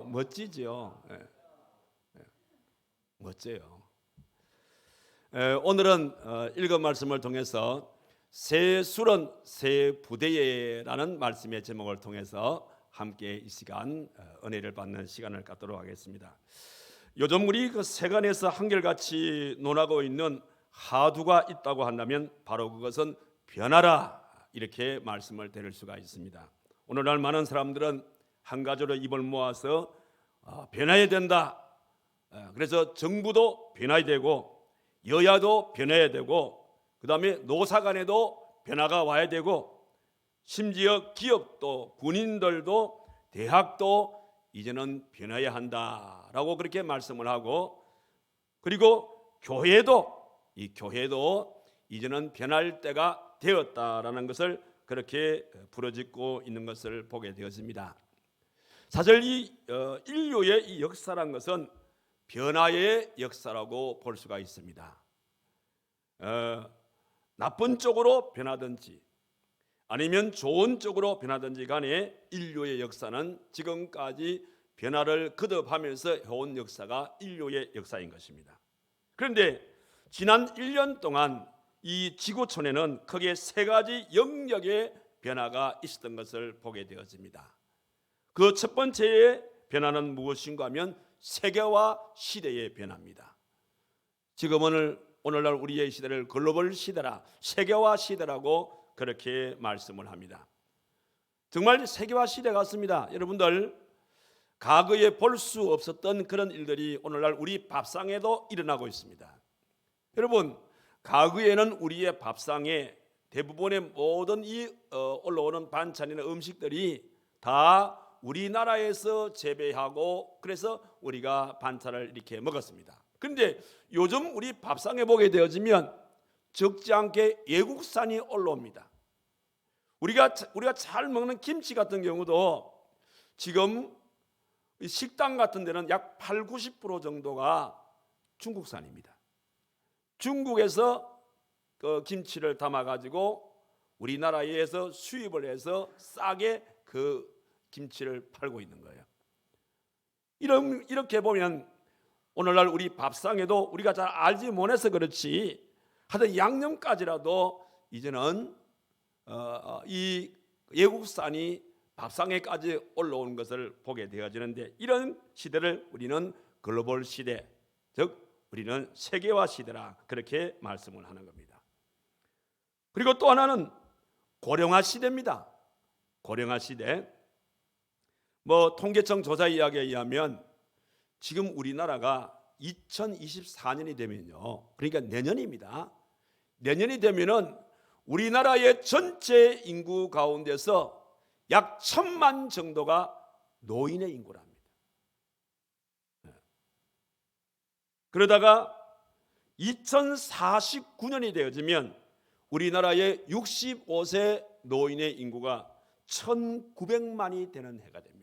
멋지죠. 멋져요. 오늘은 읽은 말씀을 통해서 새 술은 새 부대에라는 말씀의 제목을 통해서 함께 이 시간 은혜를 받는 시간을 갖도록 하겠습니다. 요즘 우리 그 세간에서 한결같이 논하고 있는 화두가 있다고 한다면 바로 그것은 변화라, 이렇게 말씀을 드릴 수가 있습니다. 오늘날 많은 사람들은 한 가지로 입을 모아서 변화해야 된다. 그래서 정부도 변화해야 되고 여야도 변화해야 되고 그 다음에 노사간에도 변화가 와야 되고 심지어 기업도 군인들도 대학도 이제는 변화해야 한다라고 그렇게 말씀을 하고, 그리고 교회도 이제는 변할 때가 되었다라는 것을 그렇게 부르짖고 있는 것을 보게 되었습니다. 사실 이 인류의 이 역사란 것은 변화의 역사라고 볼 수가 있습니다. 나쁜 쪽으로 변하든지 아니면 좋은 쪽으로 변하든지 간에 인류의 역사는 지금까지 변화를 거듭하면서 해온 역사가 인류의 역사인 것입니다. 그런데 지난 1년 동안 이 지구촌에는 크게 세 가지 영역의 변화가 있었던 것을 보게 되었습니다. 그 첫 번째의 변화는 무엇인가 하면 세계화 시대의 변화입니다. 지금 오늘날 우리의 시대를 글로벌 시대라, 세계화 시대라고 그렇게 말씀을 합니다. 정말 세계화 시대 같습니다. 여러분들, 과거에 볼 수 없었던 그런 일들이 오늘날 우리 밥상에도 일어나고 있습니다. 여러분, 과거에는 우리의 밥상에 대부분의 모든 이 올라오는 반찬이나 음식들이 다 우리나라에서 재배하고 그래서 우리가 반찬을 이렇게 먹었습니다. 그런데 요즘 우리 밥상에 보게 되어지면 적지 않게 외국산이 올라옵니다. 우리가 잘 먹는 김치 같은 경우도 지금 식당 같은 데는 약 80-90% 정도가 중국산입니다. 중국에서 그 김치를 담아가지고 우리나라에서 수입을 해서 싸게 그 김치를 팔고 있는 거예요. 이렇게 보면 오늘날 우리 밥상에도 우리가 잘 알지 못해서 그렇지 하여튼 양념까지라도 이제는 이 외국산이 밥상에까지 올라오는 것을 보게 되어지는데, 이런 시대를 우리는 글로벌 시대, 즉 우리는 세계화 시대라 그렇게 말씀을 하는 겁니다. 그리고 또 하나는 고령화 시대입니다. 고령화 시대. 통계청 조사 이야기에 의하면 지금 우리나라가 2024년이 되면요, 그러니까 내년입니다. 내년이 되면은 우리나라의 전체 인구 가운데서 약 1,000만 정도가 노인의 인구랍니다. 그러다가 2049년이 되어지면 우리나라의 65세 노인의 인구가 1,900만이 되는 해가 됩니다.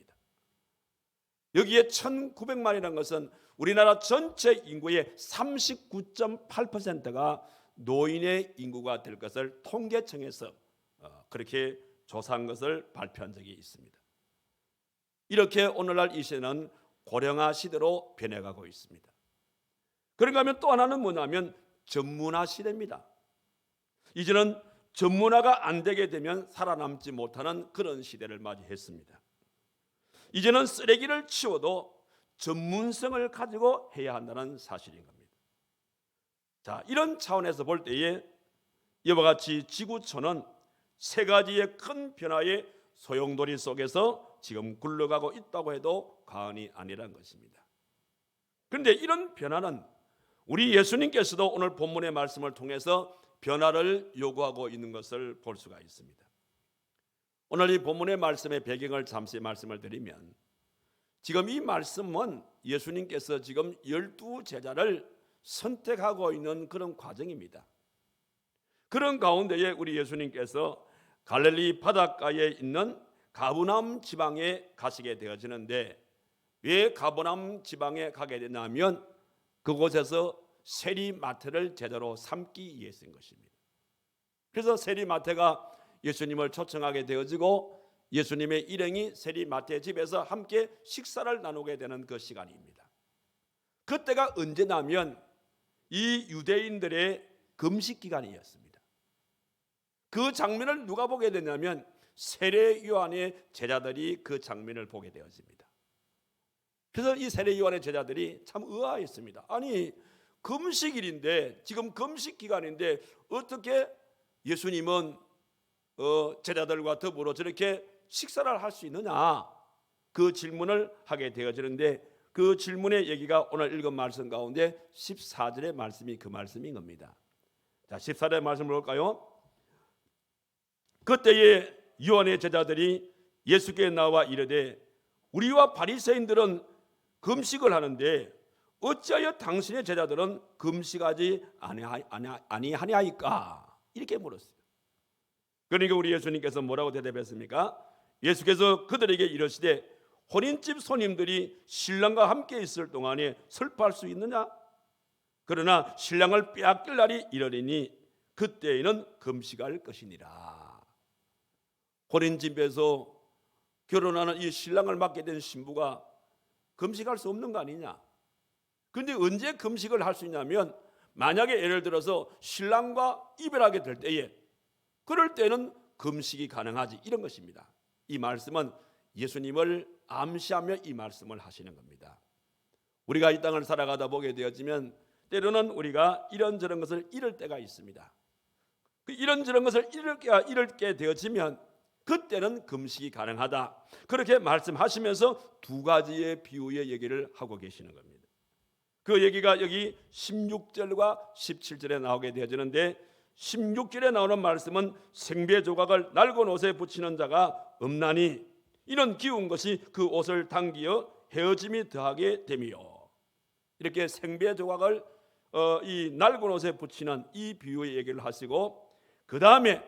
여기에 1,900만이라는 것은 우리나라 전체 인구의 39.8%가 노인의 인구가 될 것을 통계청에서 그렇게 조사한 것을 발표한 적이 있습니다. 이렇게 오늘날 이 시대는 고령화 시대로 변해가고 있습니다. 그런가 하면 또 하나는 뭐냐면 전문화 시대입니다. 이제는 전문화가 안 되게 되면 살아남지 못하는 그런 시대를 맞이했습니다. 이제는 쓰레기를 치워도 전문성을 가지고 해야 한다는 사실인 겁니다. 자, 이런 차원에서 볼 때에 이와 같이 지구촌은 세 가지의 큰 변화의 소용돌이 속에서 지금 굴러가고 있다고 해도 과언이 아니라는 것입니다. 그런데 이런 변화는 우리 예수님께서도 오늘 본문의 말씀을 통해서 변화를 요구하고 있는 것을 볼 수가 있습니다. 오늘 이 본문의 말씀의 배경을 잠시 말씀을 드리면, 지금 이 말씀은 예수님께서 지금 12제자를 선택하고 있는 그런 과정입니다. 그런 가운데에 우리 예수님께서 갈릴리 바닷가에 있는 가버나움 지방에 가시게 되어지는데, 왜 가버나움 지방에 가게 되냐면 그곳에서 세리마태를 제자로 삼기 위해서인 것입니다. 그래서 세리마태가 예수님을 초청하게 되어지고 예수님의 일행이 세리마태의 집에서 함께 식사를 나누게 되는 그 시간입니다. 그때가 언제냐면 이 유대인들의 금식 기간이었습니다. 그 장면을 누가 보게 되냐면 세례 요한의 제자들이 그 장면을 보게 되었습니다. 그래서 이 세례 요한의 제자들이 참 의아했습니다. 아니, 금식일인데, 지금 금식 기간인데 어떻게 예수님은 제자들과 더불어 저렇게 식사를 할 수 있느냐, 그 질문을 하게 되어지는데, 그 질문의 얘기가 오늘 읽은 말씀 가운데 14절의 말씀이 그 말씀인 겁니다. 자, 14절의 말씀을 볼까요? 그때에 요한의 제자들이 예수께 나와 이르되 우리와 바리새인들은 금식을 하는데 어찌하여 당신의 제자들은 금식하지 아니하니까? 이렇게 물었어요. 그러니까 우리 예수님께서 뭐라고 대답했습니까? 예수께서 그들에게 이르시되 혼인집 손님들이 신랑과 함께 있을 동안에 슬퍼할 수 있느냐? 그러나 신랑을 빼앗길 날이 이르리니 그때에는 금식할 것이니라. 혼인집에서 결혼하는 이 신랑을 맡게 된 신부가 금식할 수 없는 거 아니냐? 그런데 언제 금식을 할 수 있냐면 만약에 예를 들어서 신랑과 이별하게 될 때에, 그럴 때는 금식이 가능하지, 이런 것입니다. 이 말씀은 예수님을 암시하며 이 말씀을 하시는 겁니다. 우리가 이 땅을 살아가다 보게 되어지면 때로는 우리가 이런저런 것을 잃을 때가 있습니다. 그 이런저런 것을 잃게 되어지면 그때는 금식이 가능하다, 그렇게 말씀하시면서 두 가지의 비유의 얘기를 하고 계시는 겁니다. 그 얘기가 여기 16절과 17절에 나오게 되어지는데, 16절에 나오는 말씀은 생배 조각을 낡은 옷에 붙이는 자가 없나니 이는 기운 것이 그 옷을 당기어 헤어짐이 더하게 됨이요. 이렇게 생배 조각을 이 낡은 옷에 붙이는 이 비유의 얘기를 하시고, 그 다음에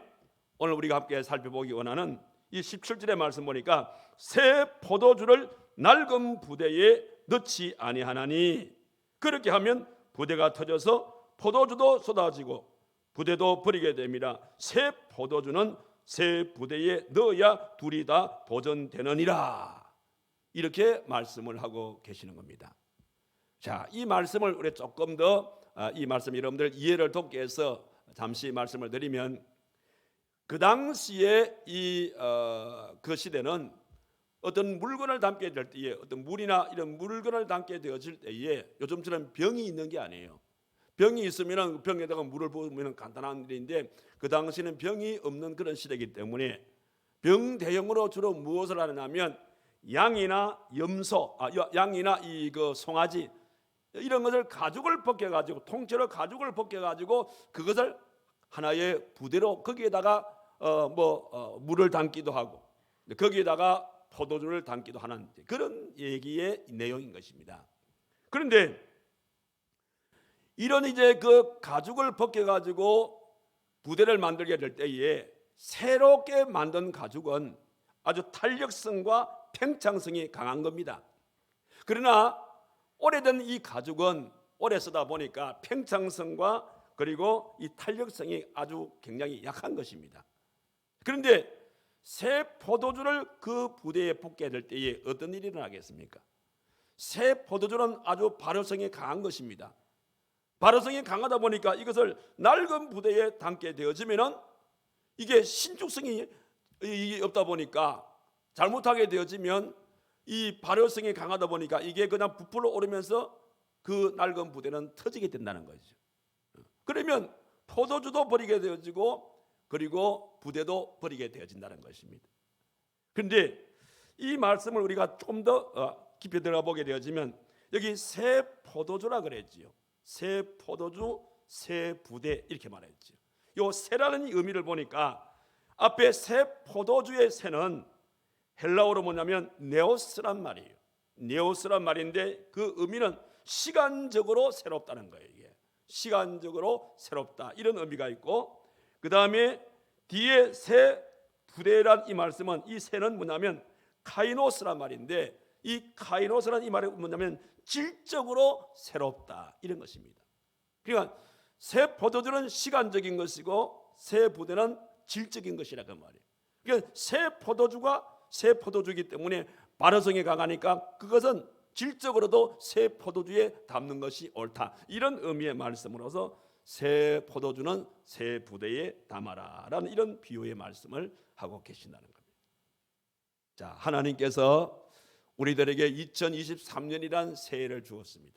오늘 우리가 함께 살펴보기 원하는 이 17절의 말씀 보니까 새 포도주를 낡은 부대에 넣지 아니하나니 그렇게 하면 부대가 터져서 포도주도 쏟아지고 부대도 버리게 됩니다. 새 포도주는 새 부대에 넣어야 둘이 다 보존되느니라. 이렇게 말씀을 하고 계시는 겁니다. 자, 이 말씀을 우리 조금 더 이 말씀 여러분들 이해를 돕기 위해서 잠시 말씀을 드리면, 그 당시에 그 시대는 어떤 물건을 담게 될 때에, 어떤 물이나 이런 물건을 담게 되어질 때에 요즘처럼 병이 있는 게 아니에요. 병이 있으면 병에다가 물을 부으면 간단한 일인데, 그 당시는 병이 없는 그런 시대이기 때문에 병 대용으로 주로 무엇을 하느냐면 양이나 염소, 양이나 그 송아지, 이런 것을 가죽을 벗겨가지고, 통째로 가죽을 벗겨가지고 그것을 하나의 부대로 거기에다가 물을 담기도 하고 거기에다가 포도주를 담기도 하는 그런 얘기의 내용인 것입니다. 그런데 이런 이제 그 가죽을 벗겨가지고 부대를 만들게 될 때에 새롭게 만든 가죽은 아주 탄력성과 팽창성이 강한 겁니다. 그러나 오래된 이 가죽은 오래 쓰다 보니까 팽창성과 그리고 이 탄력성이 아주 굉장히 약한 것입니다. 그런데 새 포도주를 그 부대에 붓게 될 때에 어떤 일이 일어나겠습니까? 새 포도주는 아주 발효성이 강한 것입니다. 발효성이 강하다 보니까 이것을 낡은 부대에 담게 되어지면은 이게 신축성이 없다 보니까, 잘못하게 되어지면 이 발효성이 강하다 보니까 이게 그냥 부풀어 오르면서 그 낡은 부대는 터지게 된다는 거죠. 그러면 포도주도 버리게 되어지고 그리고 부대도 버리게 되어진다는 것입니다. 그런데 이 말씀을 우리가 좀 더 깊이 들어가 보게 되어지면 여기 새 포도주라 그랬지요. 새 포도주, 새 부대 이렇게 말했지요. 요 새라는 의미를 보니까 앞에 새 포도주의 새는 헬라어로 뭐냐면 네오스란 말이에요. 네오스란 말인데 그 의미는 시간적으로 새롭다는 거예요. 이게 시간적으로 새롭다, 이런 의미가 있고, 그 다음에 뒤에 새 부대란 이 말씀은, 이 새는 뭐냐면 카이노스란 말인데, 이 카이노스란 이 말이 뭐냐면 질적으로 새롭다, 이런 것입니다. 그러니까 새 포도주는 시간적인 것이고 새 부대는 질적인 것이라고 말이에요. 그러니까 새 포도주가 새 포도주이기 때문에 발효성이 강하니까 그것은 질적으로도 새 포도주에 담는 것이 옳다. 이런 의미의 말씀으로서 새 포도주는 새 부대에 담아라라는 이런 비유의 말씀을 하고 계신다는 겁니다. 자, 하나님께서 우리들에게 2023년이란 새해를 주었습니다.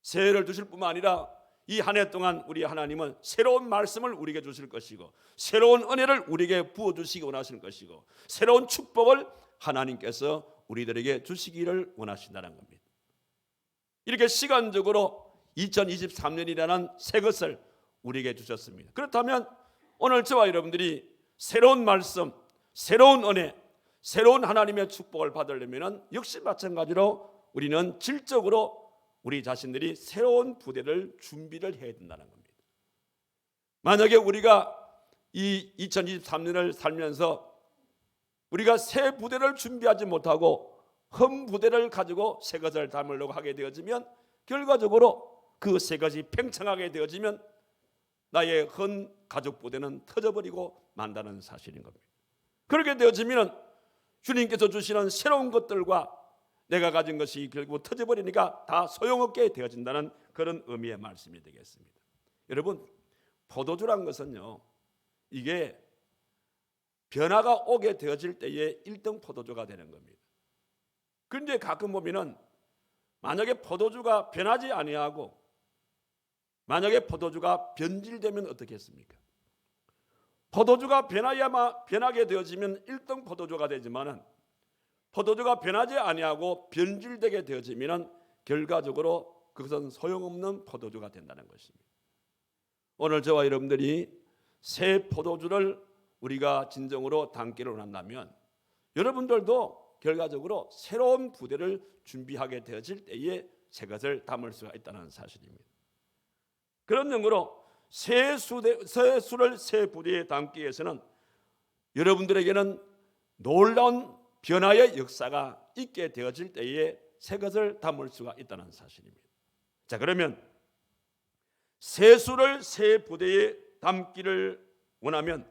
새해를 주실 뿐만 아니라 이 한 해 동안 우리 하나님은 새로운 말씀을 우리에게 주실 것이고 새로운 은혜를 우리에게 부어주시기 원하시는 것이고 새로운 축복을 하나님께서 우리들에게 주시기를 원하신다는 겁니다. 이렇게 시간적으로 2023년이라는 새 것을 우리에게 주셨습니다. 그렇다면 오늘 저와 여러분들이 새로운 말씀, 새로운 은혜, 새로운 하나님의 축복을 받으려면 역시 마찬가지로 우리는 질적으로 우리 자신들이 새로운 부대를 준비를 해야 된다는 겁니다. 만약에 우리가 이 2023년을 살면서 우리가 새 부대를 준비하지 못하고 흠 부대를 가지고 새 것을 담으려고 하게 되어지면 결과적으로 그 새 것이 팽창하게 되어지면 나의 헌 가족 부대는 터져버리고 만다는 사실인 겁니다. 그렇게 되어지면 주님께서 주시는 새로운 것들과 내가 가진 것이 결국 터져버리니까 다 소용없게 되어진다는 그런 의미의 말씀이 되겠습니다. 여러분, 포도주란 것은요, 이게 변화가 오게 되어질 때에 1등 포도주가 되는 겁니다. 그런데 가끔 보면은 만약에 포도주가 변하지 아니하고 만약에 포도주가 변질되면 어떻게 했습니까? 포도주가 변하게 되어지면 1등 포도주가 되지만은 포도주가 변하지 아니하고 변질되게 되어지면 결과적으로 그것은 소용없는 포도주가 된다는 것입니다. 오늘 저와 여러분들이 새 포도주를 우리가 진정으로 담기를 원한다면 여러분들도 결과적으로 새로운 부대를 준비하게 되어질 때에 새 것을 담을 수가 있다는 사실입니다. 그런 의미로 새 수를 새 부대에 담기 위해서는 여러분들에게는 놀라운 변화의 역사가 있게 되어질 때에 새 것을 담을 수가 있다는 사실입니다. 자, 그러면 새 수를 새 부대에 담기를 원하면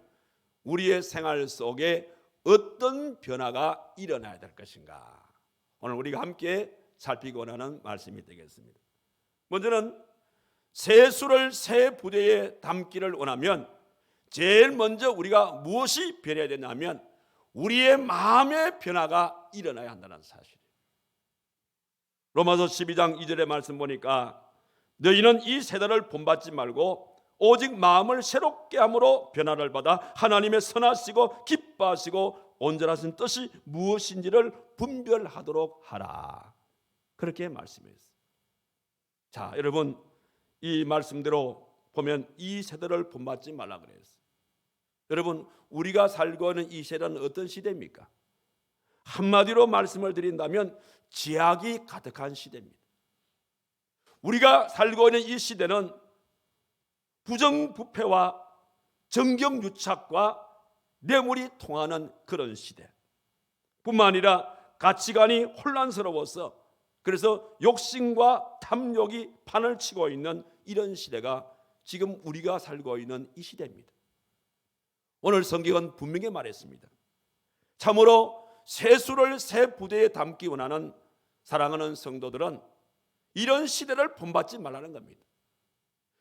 우리의 생활 속에 어떤 변화가 일어나야 될 것인가? 오늘 우리가 함께 살피고 원하는 말씀이 되겠습니다. 먼저는 새 수를 새 부대에 담기를 원하면 제일 먼저 우리가 무엇이 변해야 되냐면 우리의 마음의 변화가 일어나야 한다는 사실이에요. 로마서 12장 2절의 말씀 보니까 너희는 이 세대를 본받지 말고 오직 마음을 새롭게 함으로 변화를 받아 하나님의 선하시고 기뻐하시고 온전하신 뜻이 무엇인지를 분별하도록 하라. 그렇게 말씀했어요. 자, 여러분, 이 말씀대로 보면 이 세대를 본받지 말라 그랬어요. 여러분, 우리가 살고 있는 이 시대는 어떤 시대입니까? 한마디로 말씀을 드린다면 죄악이 가득한 시대입니다. 우리가 살고 있는 이 시대는 부정부패와 정경유착과 뇌물이 통하는 그런 시대 뿐만 아니라 가치관이 혼란스러워서 그래서 욕심과 탐욕이 판을 치고 있는 이런 시대가 지금 우리가 살고 있는 이 시대입니다. 오늘 성경은 분명히 말했습니다. 참으로 새 수를 새 부대에 담기 원하는 사랑하는 성도들은 이런 시대를 본받지 말라는 겁니다.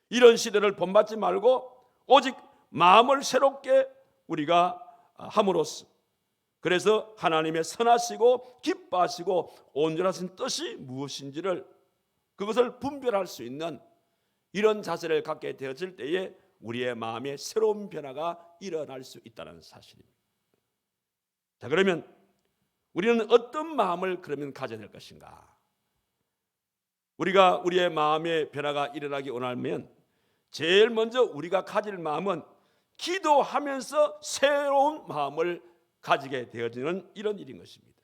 이런 시대를 본받지 말고 오직 마음을 새롭게 우리가 함으로써 그래서 하나님의 선하시고 기뻐하시고 온전하신 뜻이 무엇인지를 그것을 분별할 수 있는 이런 자세를 갖게 되어질 때에 우리의 마음에 새로운 변화가 일어날 수 있다는 사실입니다. 자, 그러면 우리는 어떤 마음을 그러면 가져야 될 것인가? 우리가 우리의 마음의 변화가 일어나기 원하면 제일 먼저 우리가 가질 마음은 기도하면서 새로운 마음을 가지게 되어지는 이런 일인 것입니다.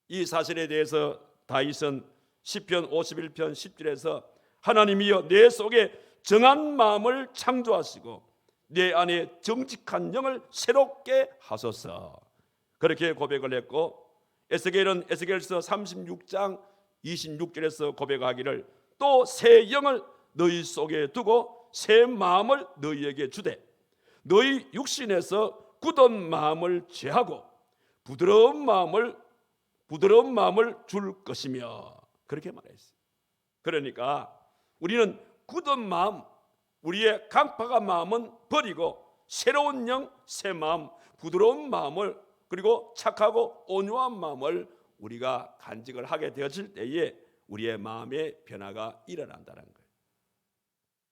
이 사실에 대해서 다윗은 시편 51편 10절에서 하나님이여 내 속에 정한 마음을 창조하시고 내 안에 정직한 영을 새롭게 하소서 그렇게 고백을 했고 에스겔은 에스겔서 36장 26절에서 고백하기를 또 새 영을 너희 속에 두고 새 마음을 너희에게 주되 너희 육신에서 굳은 마음을 제하고 부드러운 마음을 줄 것이며 그렇게 말했어요. 그러니까 우리는 굳은 마음, 우리의 강팍한 마음은 버리고 새로운 영, 새 마음, 부드러운 마음을, 그리고 착하고 온유한 마음을 우리가 간직을 하게 되어질 때에 우리의 마음의 변화가 일어난다는 거예요.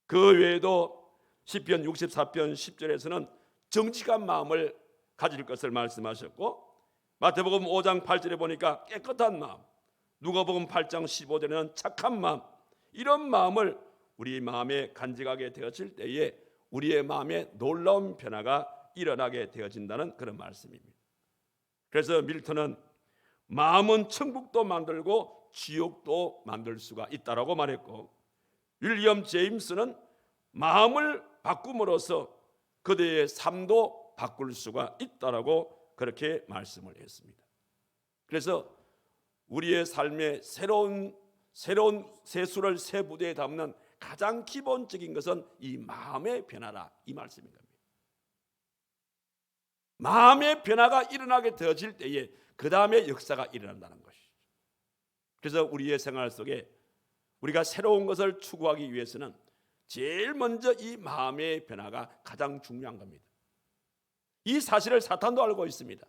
그 외에도 시편 64편 10절에서는 정직한 마음을 가질 것을 말씀하셨고, 마태복음 5장 8절에 보니까 깨끗한 마음, 누가복음 8장 15절에는 착한 마음, 이런 마음을 우리 마음에 간직하게 되어질 때에 우리의 마음에 놀라운 변화가 일어나게 되어진다는 그런 말씀입니다. 그래서 밀턴은 마음은 천국도 만들고 지옥도 만들 수가 있다라고 말했고, 윌리엄 제임스는 마음을 바꿈으로써 그대의 삶도 바꿀 수가 있다라고 그렇게 말씀을 했습니다. 그래서 우리의 삶의 새로운 세수를 새 부대에 담는 가장 기본적인 것은 이 마음의 변화라, 이 말씀인 겁니다. 마음의 변화가 일어나게 되어질 때에 그 다음에 역사가 일어난다는 것이죠. 그래서 우리의 생활 속에 우리가 새로운 것을 추구하기 위해서는 제일 먼저 이 마음의 변화가 가장 중요한 겁니다. 이 사실을 사탄도 알고 있습니다.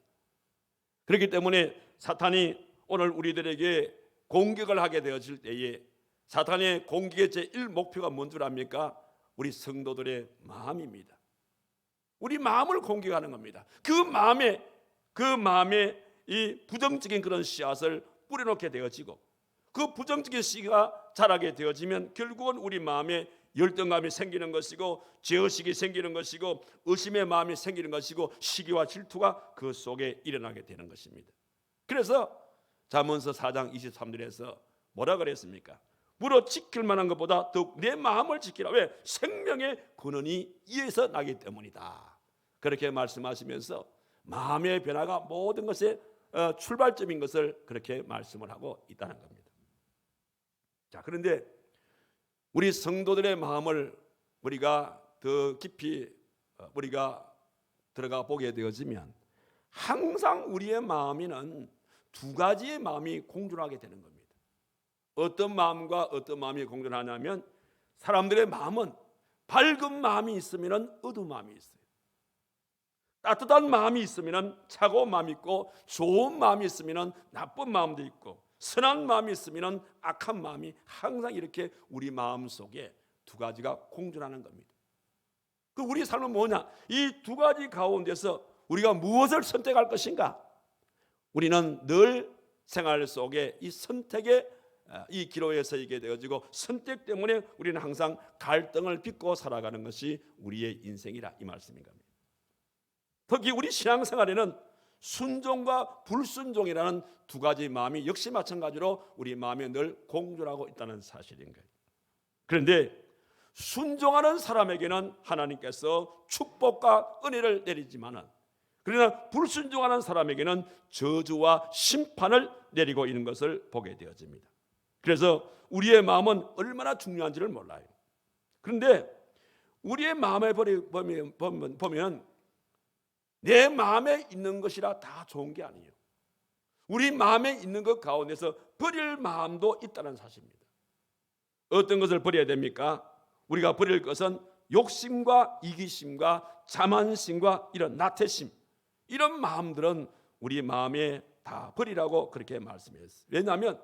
그렇기 때문에 사탄이 오늘 우리들에게 공격을 하게 되어질 때에 사탄의 공격의 제1 목표가 뭔 줄 압니까? 우리 성도들의 마음입니다. 우리 마음을 공격하는 겁니다. 그 마음에 이 부정적인 그런 씨앗을 뿌려놓게 되어지고, 그 부정적인 씨가 자라게 되어지면 결국은 우리 마음에 열등감이 생기는 것이고, 죄의식이 생기는 것이고, 의심의 마음이 생기는 것이고, 시기와 질투가 그 속에 일어나게 되는 것입니다. 그래서 잠언서 4장 23절에서 뭐라 그랬습니까? 물어 지킬 만한 것보다 더욱 내 마음을 지키라. 왜? 생명의 근원이 이에서 나기 때문이다. 그렇게 말씀하시면서 마음의 변화가 모든 것의 출발점인 것을 그렇게 말씀을 하고 있다는 겁니다. 자, 그런데 우리 성도들의 마음을 우리가 더 깊이 우리가 들어가 보게 되어지면 항상 우리의 마음에는 두 가지의 마음이 공존하게 되는 겁니다. 어떤 마음과 어떤 마음이 공존하냐면, 사람들의 마음은 밝은 마음이 있으면 어두운 마음이 있어요. 따뜻한 마음이 있으면 차가운 마음이 있고, 좋은 마음이 있으면 나쁜 마음도 있고, 선한 마음이 있으면 악한 마음이 항상 이렇게 우리 마음 속에 두 가지가 공존하는 겁니다. 그 우리 삶은 뭐냐? 이 두 가지 가운데서 우리가 무엇을 선택할 것인가? 우리는 늘 생활 속에 이 선택의 이 기로에 서게 되어지고, 선택 때문에 우리는 항상 갈등을 빚고 살아가는 것이 우리의 인생이라, 이 말씀인 겁니다. 특히 우리 신앙생활에는 순종과 불순종이라는 두 가지 마음이 역시 마찬가지로 우리 마음에 늘 공존하고 있다는 사실인 거예요. 그런데 순종하는 사람에게는 하나님께서 축복과 은혜를 내리지만은, 그러나 불순종하는 사람에게는 저주와 심판을 내리고 있는 것을 보게 되어집니다. 그래서 우리의 마음은 얼마나 중요한지를 몰라요. 그런데 우리의 마음에 보면 내 마음에 있는 것이라 다 좋은 게 아니에요. 우리 마음에 있는 것 가운데서 버릴 마음도 있다는 사실입니다. 어떤 것을 버려야 됩니까? 우리가 버릴 것은 욕심과 이기심과 자만심과 이런 나태심, 이런 마음들은 우리 마음에 다 버리라고 그렇게 말씀했어요. 왜냐하면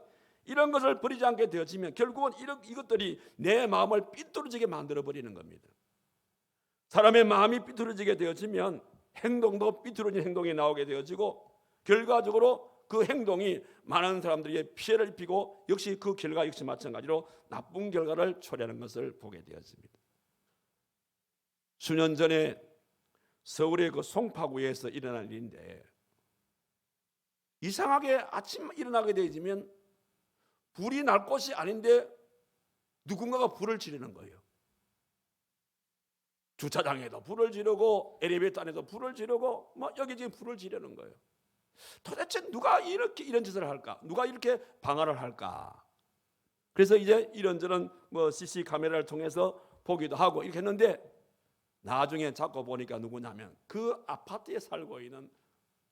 이런 것을 버리지 않게 되어지면 결국은 이것들이 내 마음을 삐뚤어지게 만들어 버리는 겁니다. 사람의 마음이 삐뚤어지게 되어지면 행동도 삐뚤어진 행동이 나오게 되어지고, 결과적으로 그 행동이 많은 사람들에게 피해를 입히고, 역시 그 결과 역시 마찬가지로 나쁜 결과를 초래하는 것을 보게 되었습니다. 수년 전에 서울의 그 송파구에서 일어난 일인데, 이상하게 아침 일어나게 되어지면 불이 날 곳이 아닌데 누군가가 불을 지르는 거예요. 주차장에도 불을 지르고 엘리베이터 안에도 불을 지르고 여기저기 불을 지르는 거예요. 도대체 누가 이런 짓을 할까? 누가 이렇게 방화를 할까? 그래서 이제 이런저런 CC 카메라를 통해서 보기도 하고 이렇게 했는데, 나중에 자꾸 보니까 누구냐면 그 아파트에 살고 있는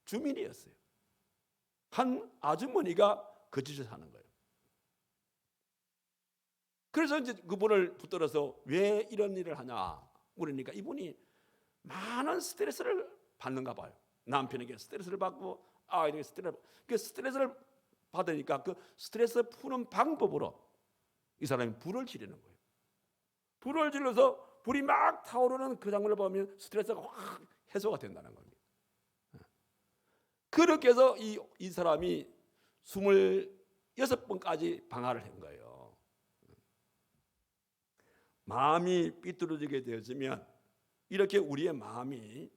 주민이었어요. 한 아주머니가 거짓을 하는 거예요. 그래서 이제 그분을 붙들어서 왜 이런 일을 하냐 물으니까 이분이 많은 스트레스를 받는가 봐요. 남편에게 스트레스를 받고 아이에게 스트레스를 받으니까 그 스트레스 푸는 방법으로 이 사람이 불을 지르는 거예요. 불을 질러서 불이 막 타오르는 그 장면을 보면 스트레스가 확 해소가 된다는 겁니다. 그렇게 해서 이 사람이 26번까지 방화를 한 거예요. 마음이 삐뚤어지게 되어지면 이렇게 우리의 마음이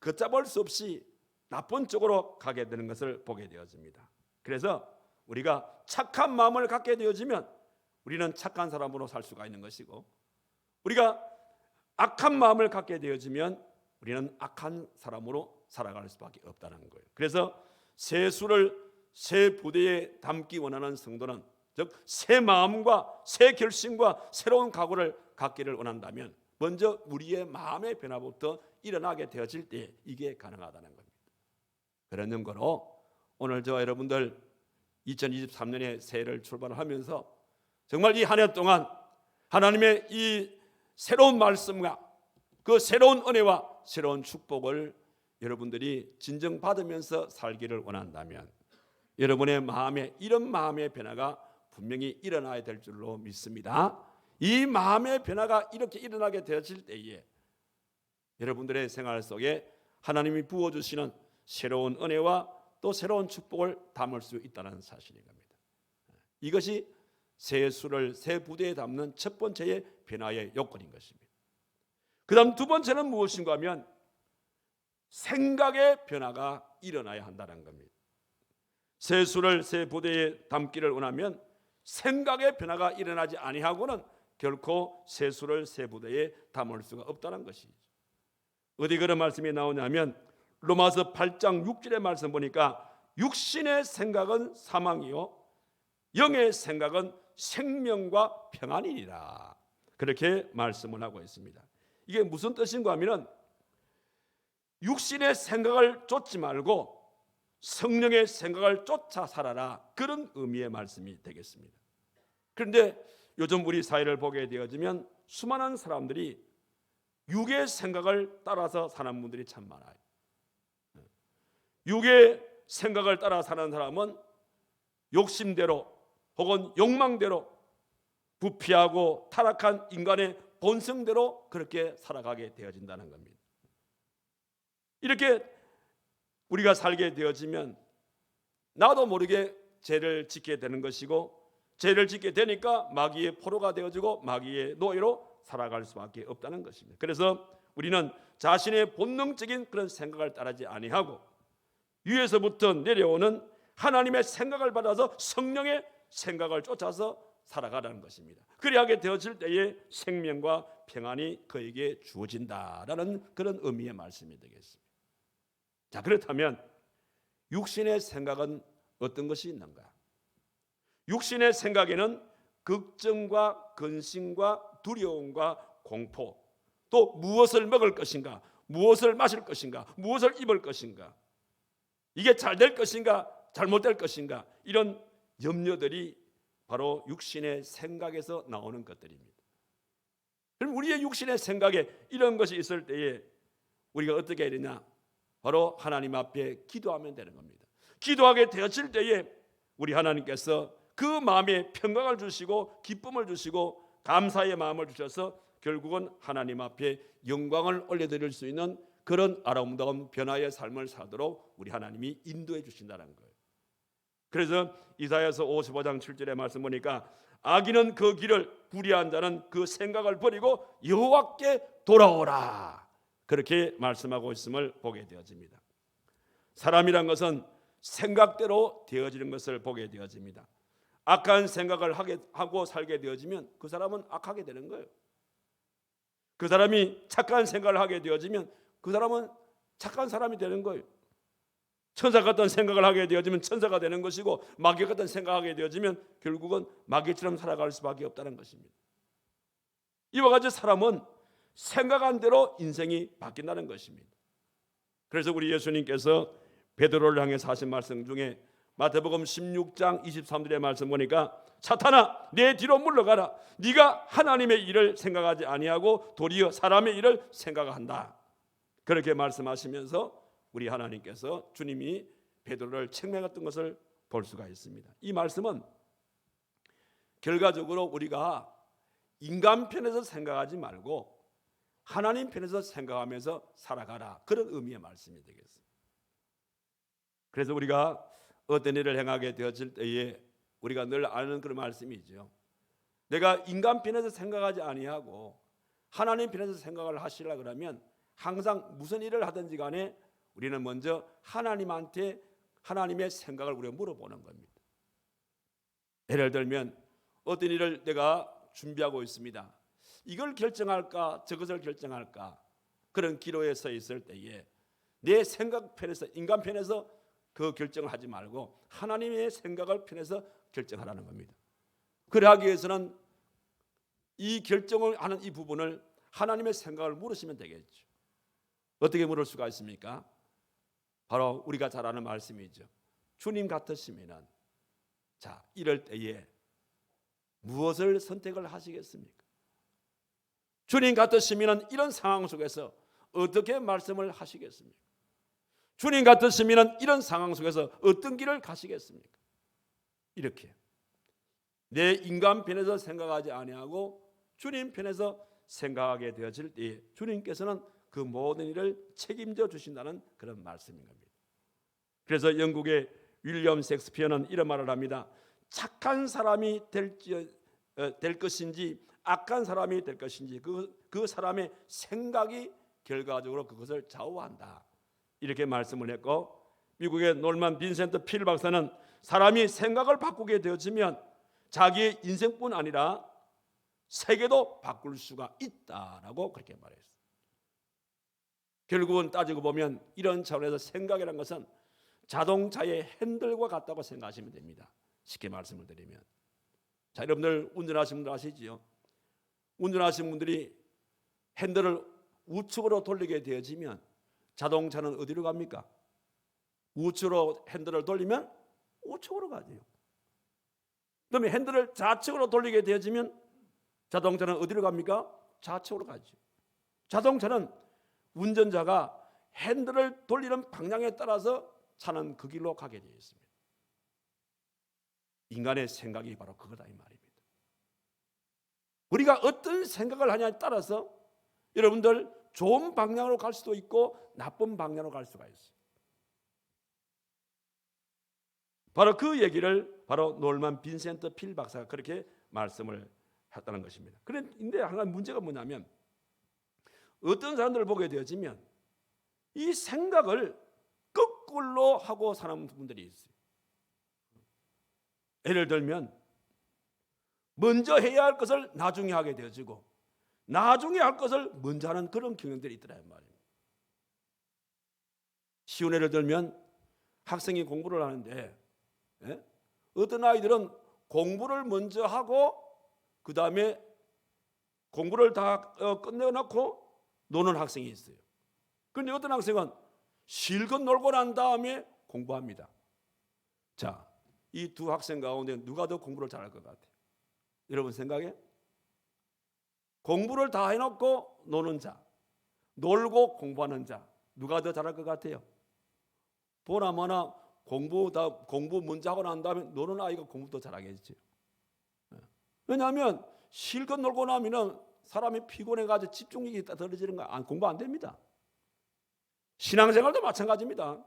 걷잡을 수 없이 나쁜 쪽으로 가게 되는 것을 보게 되어집니다. 그래서 우리가 착한 마음을 갖게 되어지면 우리는 착한 사람으로 살 수가 있는 것이고, 우리가 악한 마음을 갖게 되어지면 우리는 악한 사람으로 살아갈 수밖에 없다는 거예요. 그래서 새 수를 새 부대에 담기 원하는 성도는, 즉 새 마음과 새 결심과 새로운 각오를 갖기를 원한다면 먼저 우리의 마음의 변화부터 일어나게 되어질 때 이게 가능하다는 겁니다. 그런 연고로 오늘 저와 여러분들 2023년의 새해를 출발하면서 정말 이 한 해 동안 하나님의 이 새로운 말씀과 그 새로운 은혜와 새로운 축복을 여러분들이 진정 받으면서 살기를 원한다면 여러분의 마음에 이런 마음의 변화가 분명히 일어나야 될 줄로 믿습니다. 이 마음의 변화가 이렇게 일어나게 되어질 때에 여러분들의 생활 속에 하나님이 부어주시는 새로운 은혜와 또 새로운 축복을 담을 수 있다는 사실인 겁니다. 이것이 새 수를 새 부대에 담는 첫 번째의 변화의 요건인 것입니다. 그 다음 두 번째는 무엇인가 하면 생각의 변화가 일어나야 한다는 겁니다. 새 수를 새 부대에 담기를 원하면 생각의 변화가 일어나지 아니하고는 결코 새 수를 새 부대에 담을 수가 없다는 것이죠. 어디 그런 말씀이 나오냐면 로마서 8장 6절의 말씀 보니까 육신의 생각은 사망이요 영의 생각은 생명과 평안이니라, 그렇게 말씀을 하고 있습니다. 이게 무슨 뜻인가 하면 육신의 생각을 쫓지 말고 성령의 생각을 쫓아 살아라, 그런 의미의 말씀이 되겠습니다. 그런데 요즘 우리 사회를 보게 되어지면 수많은 사람들이 육의 생각을 따라서 사는 분들이 참 많아요. 육의 생각을 따라 사는 사람은 욕심대로 혹은 욕망대로 부패하고 타락한 인간의 본성대로 그렇게 살아가게 되어진다는 겁니다. 이렇게 우리가 살게 되어지면 나도 모르게 죄를 짓게 되는 것이고, 죄를 짓게 되니까 마귀의 포로가 되어지고 마귀의 노예로 살아갈 수밖에 없다는 것입니다. 그래서 우리는 자신의 본능적인 그런 생각을 따르지 아니하고 위에서부터 내려오는 하나님의 생각을 받아서 성령의 생각을 쫓아서 살아가라는 것입니다. 그리하게 되어질 때에 생명과 평안이 그에게 주어진다라는 그런 의미의 말씀이 되겠습니다. 자, 그렇다면 육신의 생각은 어떤 것이 있는가? 육신의 생각에는 걱정과 근심과 두려움과 공포, 또 무엇을 먹을 것인가, 무엇을 마실 것인가, 무엇을 입을 것인가, 이게 잘 될 것인가, 잘못될 것인가, 이런 염려들이 바로 육신의 생각에서 나오는 것들입니다. 그럼 우리의 육신의 생각에 이런 것이 있을 때에 우리가 어떻게 해야 되냐? 바로 하나님 앞에 기도하면 되는 겁니다. 기도하게 되어질 때에 우리 하나님께서 그 마음에 평강을 주시고 기쁨을 주시고 감사의 마음을 주셔서 결국은 하나님 앞에 영광을 올려드릴 수 있는 그런 아름다운 변화의 삶을 살도록 우리 하나님이 인도해 주신다는 거예요. 그래서 이사야서 55장 7절의 말씀 보니까 악인은 그 길을, 불의한 자는 그 생각을 버리고 여호와께 돌아오라, 그렇게 말씀하고 있음을 보게 되어집니다. 사람이란 것은 생각대로 되어지는 것을 보게 되어집니다. 악한 생각을 하고 살게 되어지면 그 사람은 악하게 되는 거예요. 그 사람이 착한 생각을 하게 되어지면 그 사람은 착한 사람이 되는 거예요. 천사 같은 생각을 하게 되어지면 천사가 되는 것이고, 마귀 같은 생각을 하게 되어지면 결국은 마귀처럼 살아갈 수밖에 없다는 것입니다. 이와 같이 사람은 생각한 대로 인생이 바뀐다는 것입니다. 그래서 우리 예수님께서 베드로를 향해서 하신 말씀 중에 마태복음 16장 23절의 말씀 보니까 사탄아 내 뒤로 물러가라. 네가 하나님의 일을 생각하지 아니하고 도리어 사람의 일을 생각한다. 그렇게 말씀하시면서 우리 하나님께서 주님이 베드로를 책망했던 것을 볼 수가 있습니다. 이 말씀은 결과적으로 우리가 인간 편에서 생각하지 말고 하나님 편에서 생각하면서 살아가라, 그런 의미의 말씀이 되겠습니다. 그래서 우리가 어떤 일을 행하게 되어질 때에 우리가 늘 아는 그런 말씀이죠. 내가 인간 편에서 생각하지 아니하고 하나님 편에서 생각을 하시려 그러면 항상 무슨 일을 하든지 간에 우리는 먼저 하나님한테 하나님의 생각을 우리가 물어보는 겁니다. 예를 들면 어떤 일을 내가 준비하고 있습니다. 이걸 결정할까 저것을 결정할까, 그런 기로에 서 있을 때에 내 생각 편에서, 인간 편에서 그 결정을 하지 말고 하나님의 생각을 편에서 결정하라는 겁니다. 그러하기 위해서는 이 결정을 하는 이 부분을 하나님의 생각을 물으시면 되겠죠. 어떻게 물을 수가 있습니까? 바로 우리가 잘 아는 말씀이죠. 주님 같으시면은, 자, 이럴 때에 무엇을 선택을 하시겠습니까? 주님 같으시면은 이런 상황 속에서 어떻게 말씀을 하시겠습니까? 주님 같으시면은 이런 상황 속에서 어떤 길을 가시겠습니까? 이렇게 내 인간 편에서 생각하지 아니하고 주님 편에서 생각하게 되어질 때 주님께서는 그 모든 일을 책임져 주신다는 그런 말씀인 겁니다. 그래서 영국의 윌리엄 셰익스피어는 이런 말을 합니다. 착한 사람이 될 것인지 악한 사람이 될 것인지 그 사람의 생각이 결과적으로 그것을 좌우한다, 이렇게 말씀을 했고, 미국의 놀만 빈센트 필 박사는 사람이 생각을 바꾸게 되어지면 자기의 인생뿐 아니라 세계도 바꿀 수가 있다라고 그렇게 말했어요. 결국은 따지고 보면 이런 차원에서 생각이라는 것은 자동차의 핸들과 같다고 생각하시면 됩니다. 쉽게 말씀을 드리면, 자, 여러분들 운전하시는 분들 아시지요? 운전하시는 분들이 핸들을 우측으로 돌리게 되어지면 자동차는 어디로 갑니까? 우측으로 핸들을 돌리면 우측으로 가죠. 그러면 핸들을 좌측으로 돌리게 되어지면 자동차는 어디로 갑니까? 좌측으로 가죠. 자동차는 운전자가 핸들을 돌리는 방향에 따라서 차는 그 길로 가게 되어 있습니다. 인간의 생각이 바로 그거다 이 말입니다. 우리가 어떤 생각을 하냐에 따라서 여러분들 좋은 방향으로 갈 수도 있고 나쁜 방향으로 갈 수가 있어요. 바로 그 얘기를 바로 놀만 빈센트 필 박사가 그렇게 말씀을 했다는 것입니다. 그런데 한 가지 문제가 뭐냐면 어떤 사람들을 보게 되어지면 이 생각을 거꾸로 하고 사는 분들이 있어요. 예를 들면 먼저 해야 할 것을 나중에 하게 되어지고 나중에 할 것을 먼저 하는 그런 경향들이 있더라 말입니다. 쉬운 예를 들면 학생이 공부를 하는데 어떤 아이들은 공부를 먼저 하고 그 다음에 공부를 다 끝내놓고 노는 학생이 있어요. 그런데 어떤 학생은 실컷 놀고 난 다음에 공부합니다. 자, 이 두 학생 가운데 누가 더 공부를 잘할 것 같아요? 여러분 생각에? 공부를 다 해놓고 노는 자, 놀고 공부하는 자, 누가 더 잘할 것 같아요? 보나마나 공부 먼저 하고 난 다음에 노는 아이가 공부 더 잘하겠죠. 왜냐하면 실컷 놀고 나면은 사람이 피곤해가지고 집중력이 떨어지는 거 공부 안 됩니다. 신앙생활도 마찬가지입니다.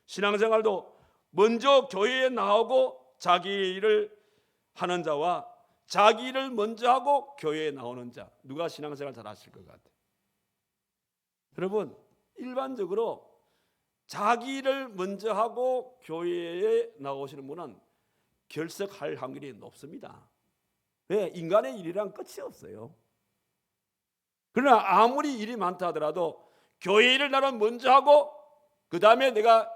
신앙생활도 먼저 교회에 나오고 자기 일을 하는 자와 자기 일을 먼저 하고 교회에 나오는 자, 누가 신앙생활 잘 하실 것 같아요? 여러분, 일반적으로 자기 일을 먼저 하고 교회에 나오시는 분은 결석할 확률이 높습니다. 왜? 인간의 일이란 끝이 없어요. 그러나 아무리 일이 많다 하더라도 교회 일을 나는 먼저 하고 그 다음에 내가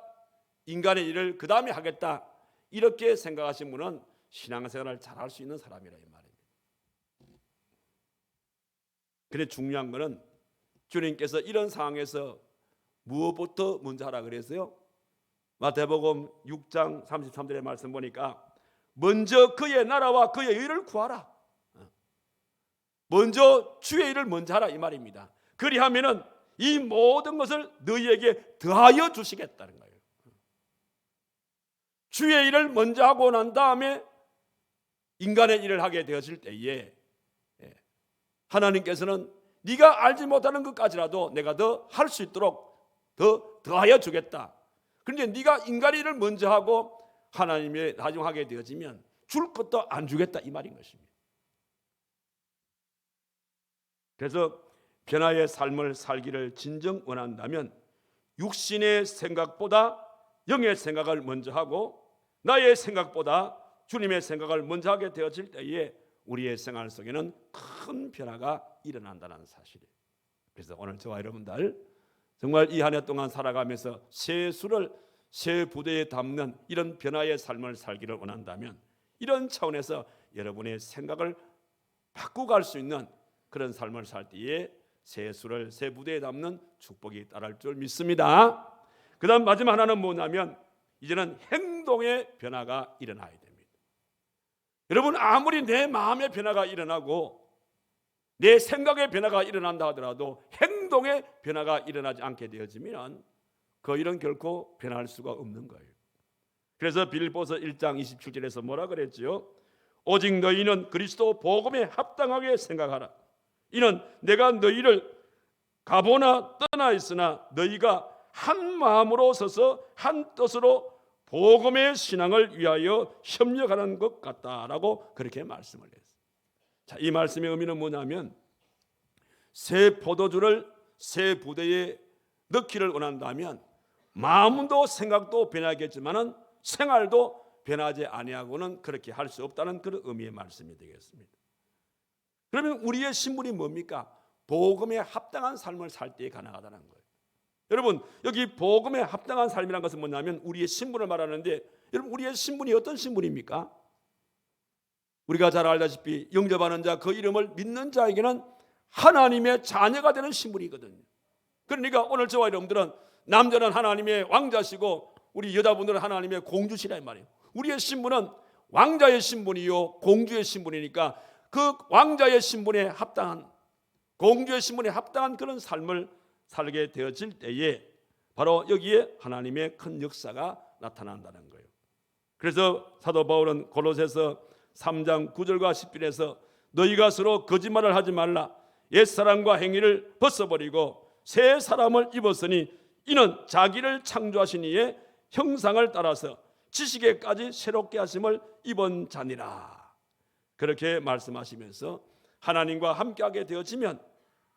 인간의 일을 그 다음에 하겠다, 이렇게 생각하신 분은 신앙생활을 잘할 수 있는 사람이라 이 말입니다. 그런데 중요한 것은 주님께서 이런 상황에서 무엇부터 먼저 하라 그랬어요? 마태복음 6장 33절의 말씀 보니까 먼저 그의 나라와 그의 의를 구하라. 먼저 주의 일을 먼저 하라 이 말입니다. 그리하면은 이 모든 것을 너희에게 더하여 주시겠다는 거예요. 주의 일을 먼저 하고 난 다음에 인간의 일을 하게 되어질 때에 하나님께서는 네가 알지 못하는 것까지라도 내가 더 할 수 있도록 더하여 주겠다. 그런데 네가 인간의 일을 먼저 하고 하나님의 나중하게 되어지면 줄 것도 안 주겠다 이 말인 것입니다. 그래서 변화의 삶을 살기를 진정 원한다면 육신의 생각보다 영의 생각을 먼저 하고 나의 생각보다 주님의 생각을 먼저 하게 되어질 때에 우리의 생활 속에는 큰 변화가 일어난다는 사실이에요. 그래서 오늘 저와 여러분들 정말 이 한 해 동안 살아가면서 새 수를 새 부대에 담는 이런 변화의 삶을 살기를 원한다면 이런 차원에서 여러분의 생각을 바꾸고 갈 수 있는 그런 삶을 살 때에 새 수를 새 부대에 담는 축복이 따를 줄 믿습니다. 그 다음 마지막 하나는 뭐냐면 이제는 행동의 변화가 일어나야 됩니다. 여러분 아무리 내 마음의 변화가 일어나고 내 생각의 변화가 일어난다 하더라도 행동의 변화가 일어나지 않게 되어지면 그 일은 결코 변할 수가 없는 거예요. 그래서 빌립보서 1장 27절에서 뭐라 그랬죠? 오직 너희는 그리스도 복음에 합당하게 생각하라. 이는 내가 너희를 가보나 떠나 있으나 너희가 한 마음으로 서서 한 뜻으로 복음의 신앙을 위하여 협력하는 것 같다라고 그렇게 말씀을 했어요. 자, 이 말씀의 의미는 뭐냐면 새 포도주를 새 부대에 넣기를 원한다면 마음도 생각도 변하겠지만은 생활도 변하지 아니하고는 그렇게 할 수 없다는 그런 의미의 말씀이 되겠습니다. 그러면 우리의 신분이 뭡니까? 복음에 합당한 삶을 살 때에 가능하다는 거예요. 여러분 여기 복음에 합당한 삶이라는 것은 뭐냐면 우리의 신분을 말하는데 여러분 우리의 신분이 어떤 신분입니까? 우리가 잘 알다시피 영접하는 자 그 이름을 믿는 자에게는 하나님의 자녀가 되는 신분이거든요. 그러니까 오늘 저와 여러분들은 남자는 하나님의 왕자시고 우리 여자분들은 하나님의 공주시란 말이에요. 우리의 신분은 왕자의 신분이요 공주의 신분이니까 그 왕자의 신분에 합당한 공주의 신분에 합당한 그런 삶을 살게 되어질 때에 바로 여기에 하나님의 큰 역사가 나타난다는 거예요. 그래서 사도 바울은 골로새서 3장 9절과 10절에서 너희가 서로 거짓말을 하지 말라. 옛사람과 행위를 벗어버리고 새 사람을 입었으니 이는 자기를 창조하신 이의 형상을 따라서 지식에까지 새롭게 하심을 입은 자니라. 그렇게 말씀하시면서 하나님과 함께하게 되어지면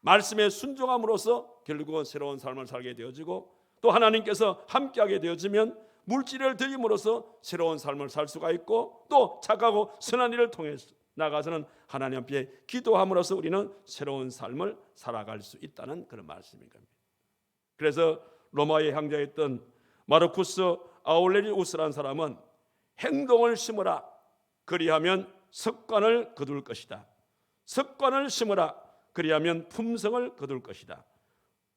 말씀에 순종함으로써 결국은 새로운 삶을 살게 되어지고 또 하나님께서 함께하게 되어지면 물질을 드림으로써 새로운 삶을 살 수가 있고 또 착하고 선한 일을 통해 나가서는 하나님 앞에 기도함으로써 우리는 새로운 삶을 살아갈 수 있다는 그런 말씀인 겁니다. 그래서 로마의 향자였던 마르쿠스 아울레리우스라는 사람은 행동을 심으라 그리하면 습관을 거둘 것이다. 습관을 심으라 그리하면 품성을 거둘 것이다.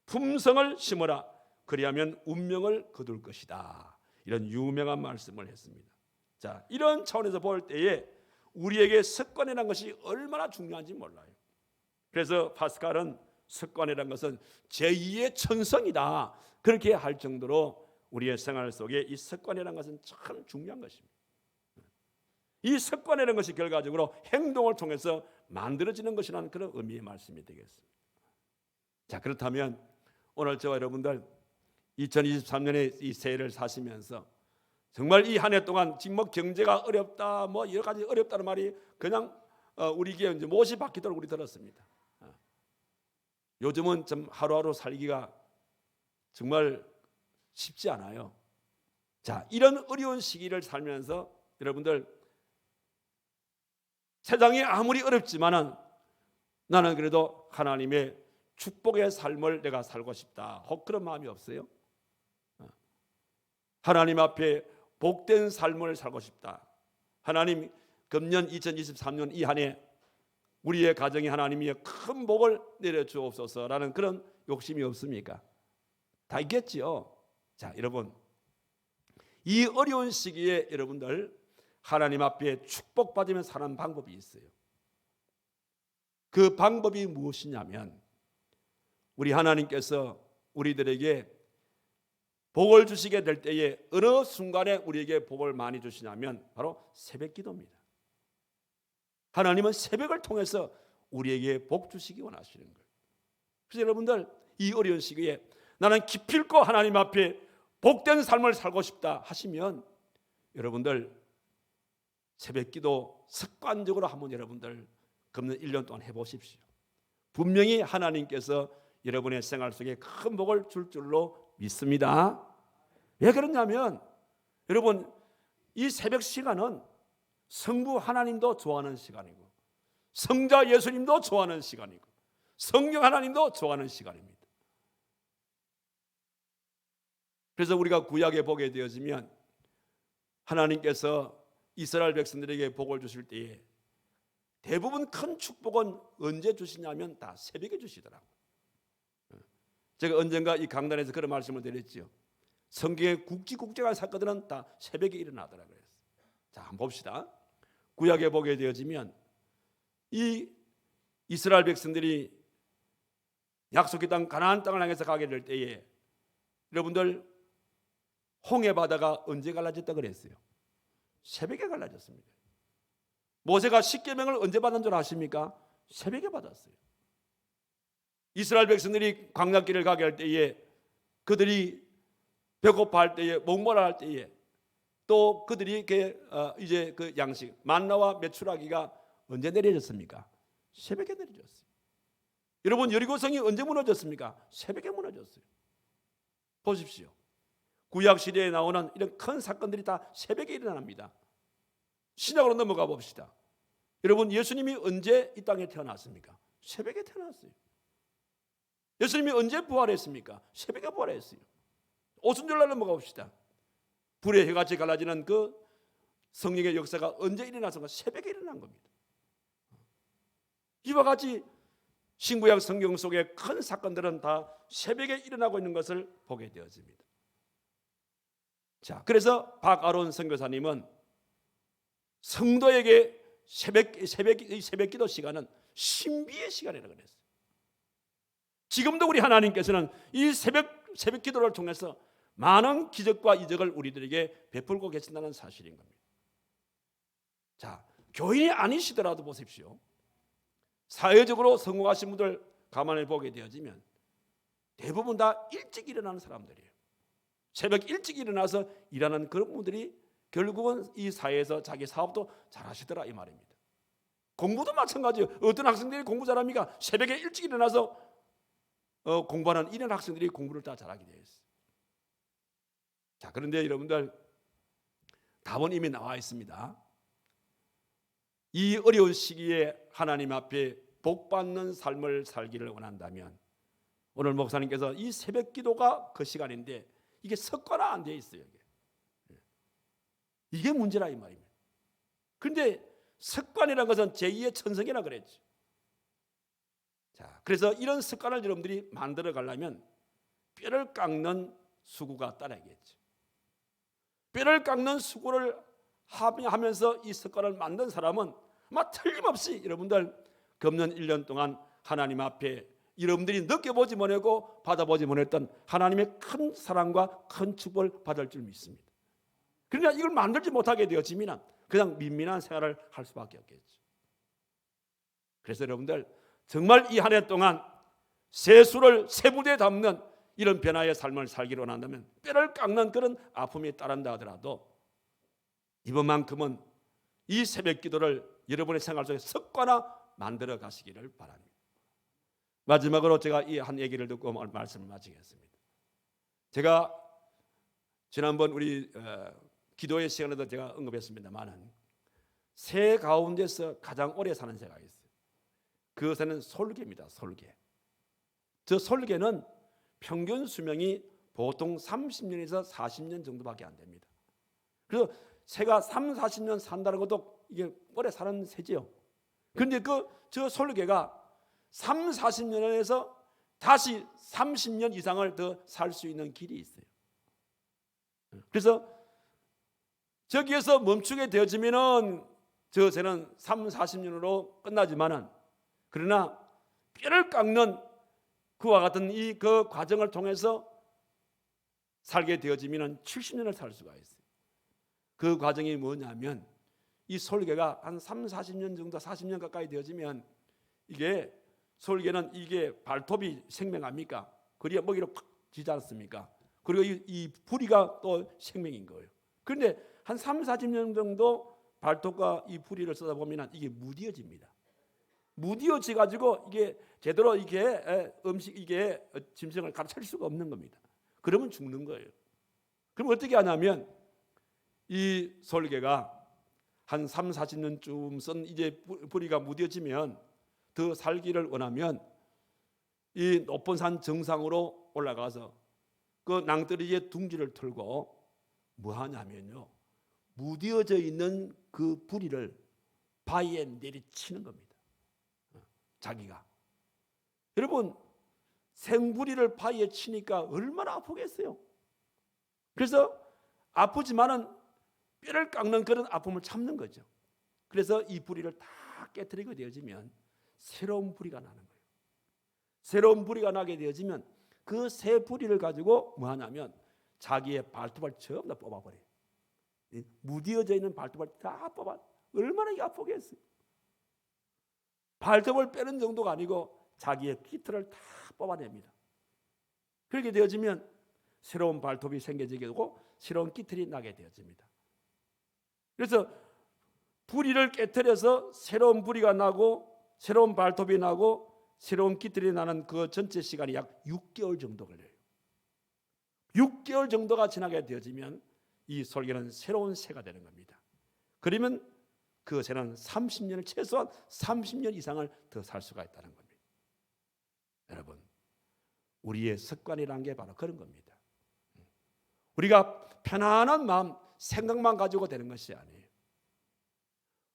품성을 심으라 그리하면 운명을 거둘 것이다. 이런 유명한 말씀을 했습니다. 자, 이런 차원에서 볼 때에 우리에게 습관이라는 것이 얼마나 중요한지 몰라요. 그래서 파스칼은 습관이라는 것은 제2의 천성이다 그렇게 할 정도로 우리의 생활 속에 이 습관이라는 것은 참 중요한 것입니다. 이 습관이라는 것이 결과적으로 행동을 통해서 만들어지는 것이라는 그런 의미의 말씀이 되겠습니다. 자, 그렇다면 오늘 저와 여러분들 2023년에 이 새해를 사시면서 정말 이 한 해 동안 지금 뭐 경제가 어렵다 뭐 여러 가지 어렵다는 말이 그냥 우리 귀에 이제 못이 박히도록 우리 들었습니다. 요즘은 좀 하루하루 살기가 정말 쉽지 않아요. 자, 이런 어려운 시기를 살면서 여러분들 세상이 아무리 어렵지만은 나는 그래도 하나님의 축복의 삶을 내가 살고 싶다. 혹 그런 마음이 없어요? 하나님 앞에 복된 삶을 살고 싶다. 하나님 금년 2023년 이 한 해 우리의 가정에 하나님이 큰 복을 내려주옵소서라는 그런 욕심이 없습니까? 다 있겠지요. 자, 여러분 이 어려운 시기에 여러분들 하나님 앞에 축복받으며 사는 방법이 있어요. 그 방법이 무엇이냐면 우리 하나님께서 우리들에게 복을 주시게 될 때에 어느 순간에 우리에게 복을 많이 주시냐면 바로 새벽 기도입니다. 하나님은 새벽을 통해서 우리에게 복 주시기 원하시는 거예요. 그래서 여러분들 이 어려운 시기에 나는 기필코 하나님 앞에 복된 삶을 살고 싶다 하시면 여러분들 새벽 기도 습관적으로 한번 여러분들 금년 1년 동안 해보십시오. 분명히 하나님께서 여러분의 생활 속에 큰 복을 줄 줄로 믿습니다. 왜 그러냐면 여러분 이 새벽 시간은 성부 하나님도 좋아하는 시간이고 성자 예수님도 좋아하는 시간이고 성령 하나님도 좋아하는 시간입니다. 그래서 우리가 구약에 보게 되어지면 하나님께서 이스라엘 백성들에게 복을 주실 때에 대부분 큰 축복은 언제 주시냐면 다 새벽에 주시더라고요. 제가 언젠가 이 강단에서 그런 말씀을 드렸죠. 성경의 굵직굵직한 사건들은 다 새벽에 일어나더라고요. 자, 한번 봅시다. 구약에 보게 되어지면 이 이스라엘 백성들이 약속의 땅 가나안 땅을 향해서 가게 될 때에 여러분들 홍해 바다가 언제 갈라졌다 그랬어요? 새벽에 갈라졌습니다. 모세가 십계명을 언제 받은 줄 아십니까? 새벽에 받았어요. 이스라엘 백성들이 광야길을 가게 할 때에 그들이 배고파할 때에 목마르할 때에 또 그들이 이제 그 양식 만나와 메추라기가 언제 내려졌습니까? 새벽에 내려졌어요. 여러분 여리고성이 언제 무너졌습니까? 새벽에 무너졌어요. 보십시오. 구약 시대에 나오는 이런 큰 사건들이 다 새벽에 일어납니다. 신약으로 넘어가 봅시다. 여러분 예수님이 언제 이 땅에 태어났습니까? 새벽에 태어났어요. 예수님이 언제 부활했습니까? 새벽에 부활했어요. 오순절날 넘어가 봅시다. 불의 해같이 갈라지는 그 성령의 역사가 언제 일어났습니까? 새벽에 일어난 겁니다. 이와 같이 신구약 성경 속의 큰 사건들은 다 새벽에 일어나고 있는 것을 보게 되어집니다. 자, 그래서 박아론 선교사님은 성도에게 새벽 기도 시간은 신비의 시간이라고 그랬어요. 지금도 우리 하나님께서는 이 새벽 기도를 통해서 많은 기적과 이적을 우리들에게 베풀고 계신다는 사실인 겁니다. 자, 교인이 아니시더라도 보십시오. 사회적으로 성공하신 분들 가만히 보게 되어지면 대부분 다 일찍 일어나는 사람들이에요. 새벽 일찍 일어나서 일하는 그런 분들이 결국은 이 사회에서 자기 사업도 잘하시더라 이 말입니다. 공부도 마찬가지예요. 어떤 학생들이 공부 잘합니까? 새벽에 일찍 일어나서 공부하는 이런 학생들이 공부를 다 잘하게 되어 있어요. 자, 그런데 여러분들 답은 이미 나와 있습니다. 이 어려운 시기에 하나님 앞에 복받는 삶을 살기를 원한다면 오늘 목사님께서 이 새벽 기도가 그 시간인데 이게 습관화 안 되어 있어요. 이게 문제라 이 말입니다. 그런데 습관이라는 것은 제2의 천성이라 그랬죠. 자, 그래서 이런 습관을 여러분들이 만들어 가려면 뼈를 깎는 수고가 따라야겠죠. 뼈를 깎는 수고를 하면서 이 습관을 만든 사람은 아마 틀림없이 여러분들 금년 1년 동안 하나님 앞에 여러분들이 느껴보지 못하고 받아보지 못했던 하나님의 큰 사랑과 큰 축복을 받을 줄 믿습니다. 그러나 이걸 만들지 못하게 되어지면 그냥 민민한 생활을 할 수밖에 없겠죠. 그래서 여러분들 정말 이 한 해 동안 세수를 세부대에 담는 이런 변화의 삶을 살기를 원한다면 뼈를 깎는 그런 아픔이 따른다 하더라도 이번만큼은 이 새벽 기도를 여러분의 생활 속에 습관화 만들어 가시기를 바랍니다. 마지막으로 제가 이 한 얘기를 듣고 말씀을 마치겠습니다. 제가 지난번 우리 기도의 시간에도 제가 언급했습니다만은 새 가운데서 가장 오래 사는 새가 있어요. 그것은 솔개입니다. 솔개. 저 솔개는 평균 수명이 보통 30년에서 40년 정도밖에 안 됩니다. 그래서 새가 3, 40년 산다는 것도 이게 오래 사는 새지요. 그런데 저 솔개가 3, 40년에서 다시 30년 이상을 더 살 수 있는 길이 있어요. 그래서 저기에서 멈추게 되어지면은 저 새는 3, 40년으로 끝나지만은, 그러나 뼈를 깎는 그와 같은 그 과정을 통해서 살게 되어지면은 70년을 살 수가 있어요. 그 과정이 뭐냐면, 이 솔개가 한 3, 40년 정도, 40년 가까이 되어지면, 이게 솔개는 이게 발톱이 생명합니까? 그래야 먹이로 팍 지지 않습니까? 그리고 이 부리가 또 생명인 거예요. 그런데 한 3, 40년 정도 발톱과 이 부리를 쓰다 보면 이게 무뎌집니다. 무뎌져 가지고 이게 제대로 이게 음식, 이게 짐승을 가르칠 수가 없는 겁니다. 그러면 죽는 거예요. 그럼 어떻게 하냐면, 이 솔개가 한 3, 40년쯤 쓴 이제 부리가 무뎌지면, 더 살기를 원하면 이 높은 산 정상으로 올라가서 그 낭떠러지의 둥지를 틀고 뭐 하냐면요, 무뎌져 있는 그 부리를 바위에 내리치는 겁니다. 자기가. 여러분, 생부리를 바위에 치니까 얼마나 아프겠어요. 그래서 아프지만은 뼈를 깎는 그런 아픔을 참는 거죠. 그래서 이 부리를 다 깨트리게 되어지면 새로운 부리가 나는 거예요. 새로운 부리가 나게 되어지면 그 새 부리를 가지고 뭐 하냐면 자기의 발톱을 전부 다 뽑아버려요. 무뎌져 있는 발톱을 다 뽑아. 얼마나 이게 아프겠어요. 발톱을 빼는 정도가 아니고 자기의 깃털을 다 뽑아냅니다. 그렇게 되어지면 새로운 발톱이 생겨지게 되고 새로운 깃털이 나게 되어집니다. 그래서 부리를 깨트려서 새로운 부리가 나고 새로운 발톱이 나고 새로운 깃털이 나는 그 전체 시간이 약 6개월 정도 걸려요. 6개월 정도가 지나게 되어지면 이 솔개는 새로운 새가 되는 겁니다. 그러면 그 새는 30년을, 최소한 30년 이상을 더 살 수가 있다는 겁니다. 여러분, 우리의 습관이라는 게 바로 그런 겁니다. 우리가 편안한 마음, 생각만 가지고 되는 것이 아니에요.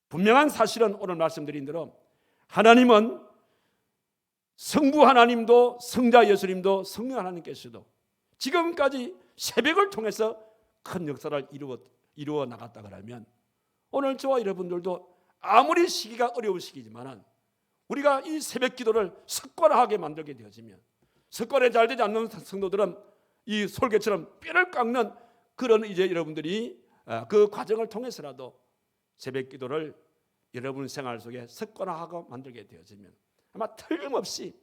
분명한 사실은 오늘 말씀드린 대로 하나님은 성부 하나님도 성자 예수님도 성령 하나님께서도 지금까지 새벽을 통해서 큰 역사를 이루어 나갔다 그러면, 오늘 저와 여러분들도 아무리 시기가 어려운 시기지만은 우리가 이 새벽 기도를 습관화하게 만들게 되어지면, 습관에 잘 되지 않는 성도들은 이 솔개처럼 뼈를 깎는 그런 이제 여러분들이 그 과정을 통해서라도 새벽 기도를 여러분 생활 속에 습관화하고 만들게 되어지면 아마 틀림없이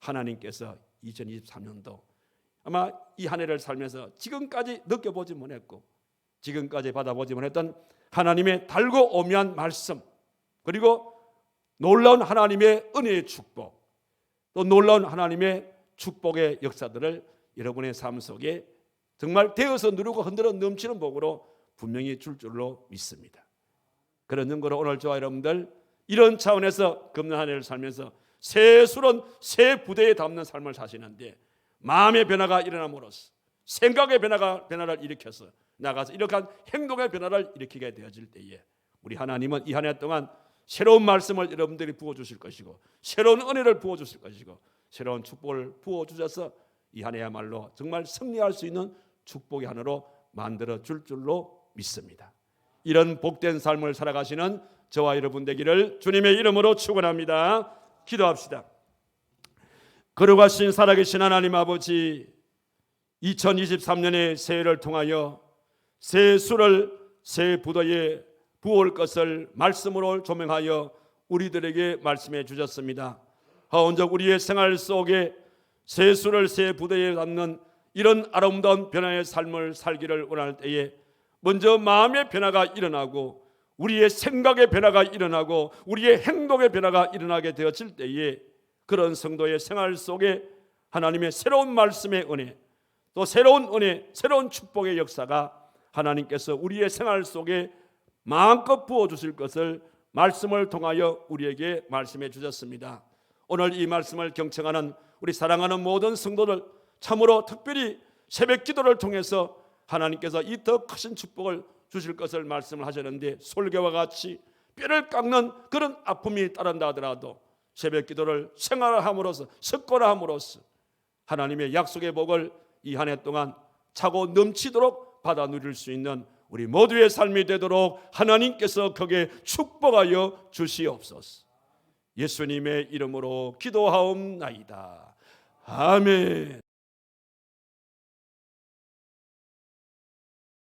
하나님께서 2023년도 아마 이 한 해를 살면서 지금까지 느껴보지 못했고 지금까지 받아보지 못했던 하나님의 달고 오묘한 말씀, 그리고 놀라운 하나님의 은혜의 축복, 또 놀라운 하나님의 축복의 역사들을 여러분의 삶 속에 정말 되어서 누르고 흔들어 넘치는 복으로 분명히 줄 줄로 믿습니다. 그런 증거로 오늘 저와 여러분들 이런 차원에서 금년 한 해를 살면서 새 술은 새 부대에 담는 삶을 사시는데, 마음의 변화가 일어남으로써 생각의 변화를 일으켜서 나가서 이렇게 행동의 변화를 일으키게 되어질 때에 우리 하나님은 이 한 해 동안 새로운 말씀을 여러분들이 부어주실 것이고 새로운 은혜를 부어주실 것이고 새로운 축복을 부어주셔서 이 한 해야말로 정말 승리할 수 있는 축복의 한 해로 만들어 줄 줄로 믿습니다. 이런 복된 삶을 살아가시는 저와 여러분 되기를 주님의 이름으로 축원합니다. 기도합시다. 거룩하신 살아계신 하나님 아버지, 2023년의 새해를 통하여 새 술을 새 부도에 부을 것을 말씀으로 조명하여 우리들에게 말씀해 주셨습니다. 하온적 우리의 생활 속에 새 술을 새 부도에 담는 이런 아름다운 변화의 삶을 살기를 원할 때에 먼저 마음의 변화가 일어나고 우리의 생각의 변화가 일어나고 우리의 행동의 변화가 일어나게 되어질 때에 그런 성도의 생활 속에 하나님의 새로운 말씀의 은혜, 또 새로운 은혜, 새로운 축복의 역사가 하나님께서 우리의 생활 속에 마음껏 부어주실 것을 말씀을 통하여 우리에게 말씀해 주셨습니다. 오늘 이 말씀을 경청하는 우리 사랑하는 모든 성도들, 참으로 특별히 새벽 기도를 통해서 하나님께서 이 더 크신 축복을 주실 것을 말씀을 하셨는데, 솔개와 같이 뼈를 깎는 그런 아픔이 따른다 하더라도 새벽 기도를 생활함으로써 습관화함으로써 하나님의 약속의 복을 이 한 해 동안 차고 넘치도록 받아 누릴 수 있는 우리 모두의 삶이 되도록 하나님께서 거기에 축복하여 주시옵소서. 예수님의 이름으로 기도하옵나이다. 아멘.